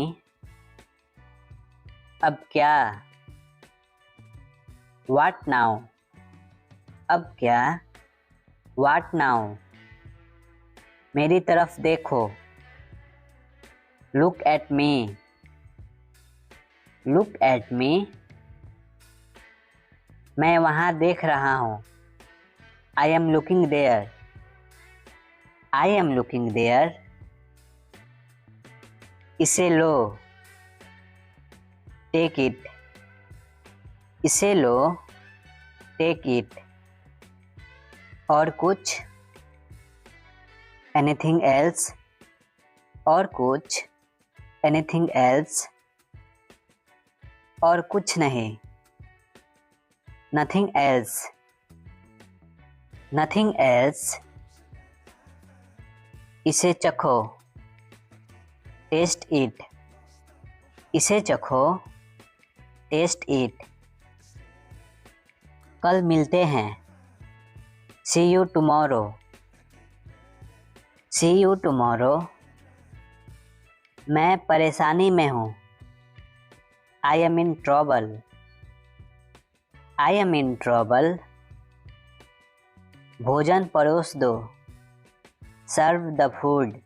अब क्या? What now? अब क्या? What now? मेरी तरफ देखो. Look at me. Look at me, मैं वहाँ देख रहा हूँ। I am looking there, I am looking there. इसे लो, टेक इट, इसे लो, टेक इट। और कुछ, एनीथिंग एल्स, और कुछ, एनीथिंग एल्स। और कुछ नहीं, नथिंग एल्स, नथिंग एल्स। इसे चखो, टेस्ट इट, इसे चखो, टेस्ट इट। कल मिलते हैं, see you tomorrow, see you tomorrow. मैं परेशानी में हूँ, I am in trouble, I am in trouble. भोजन परोस दो, serve the food,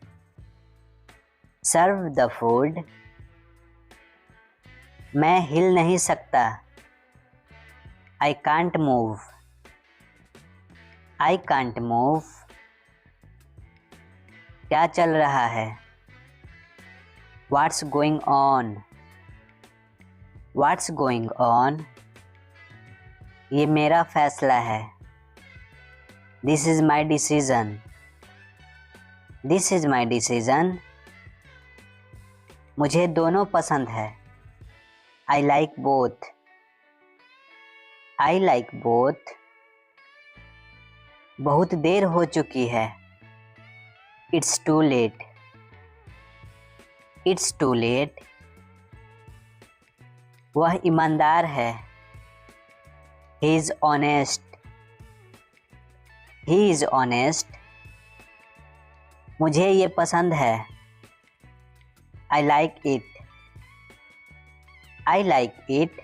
serve the food. मैं हिल नहीं सकता, I can't move, I can't move. क्या चल रहा है, what's going on, what's going on. ये मेरा फैसला है, this is my decision, this is my decision. मुझे दोनों पसंद है, I like both, I like both. बहुत देर हो चुकी है, it's too late, it's too late. वह ईमानदार है, he is honest, he is honest. मुझे ये पसंद है, I like it, I like it.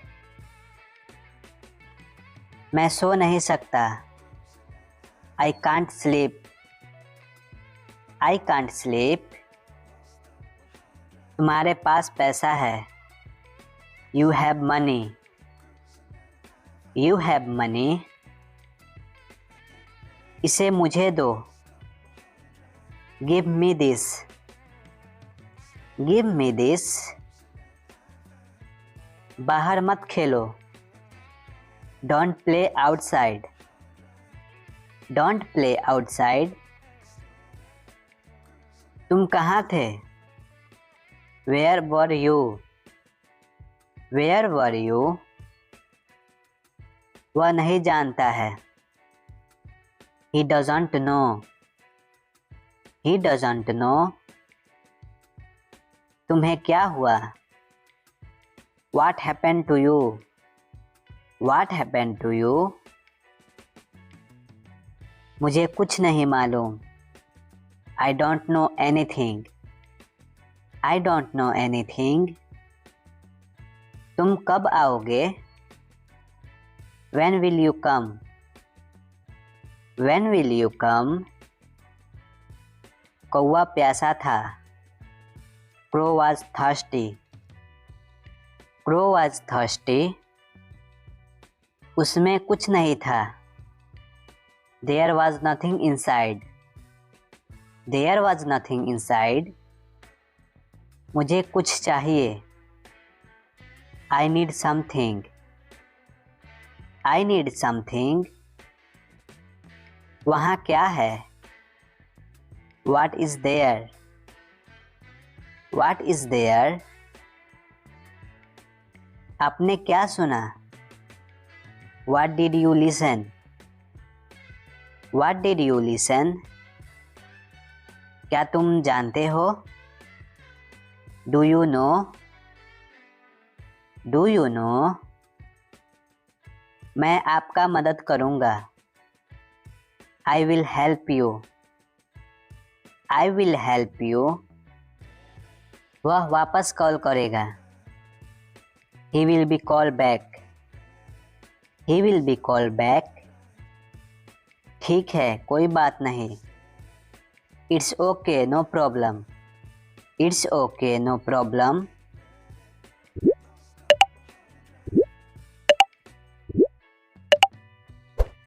मैं सो नहीं सकता, I can't sleep, I can't sleep. तुम्हारे पास पैसा है, you have money, you have money. इसे मुझे दो, give me this, give me this. बाहर मत खेलो, don't play outside, don't play outside. तुम कहाँ थे, where were you, where were you. वह नहीं जानता है, he doesn't know, he doesn't know. तुम्हें क्या हुआ, what happened to you, what happened to you. मुझे कुछ नहीं मालूम, I don't know anything, I don't know anything. तुम कब आओगे, when will you come, when will you come. कौवा प्यासा था, crow was thirsty, crow was thirsty. उसमें कुछ नहीं था, there was nothing inside, there was nothing inside. मुझे कुछ चाहिए, I need something, I need something. वहाँ क्या है, what is there, what is there. आपने क्या सुना, what did you listen, what did you listen. क्या तुम जानते हो, do you know, do you know. मैं आपका मदद करूँगा, I will help you, I will help you. वह वापस कॉल करेगा, he will be call back, he will be call back. ठीक है, कोई बात नहीं, it's okay no problem, it's okay no problem.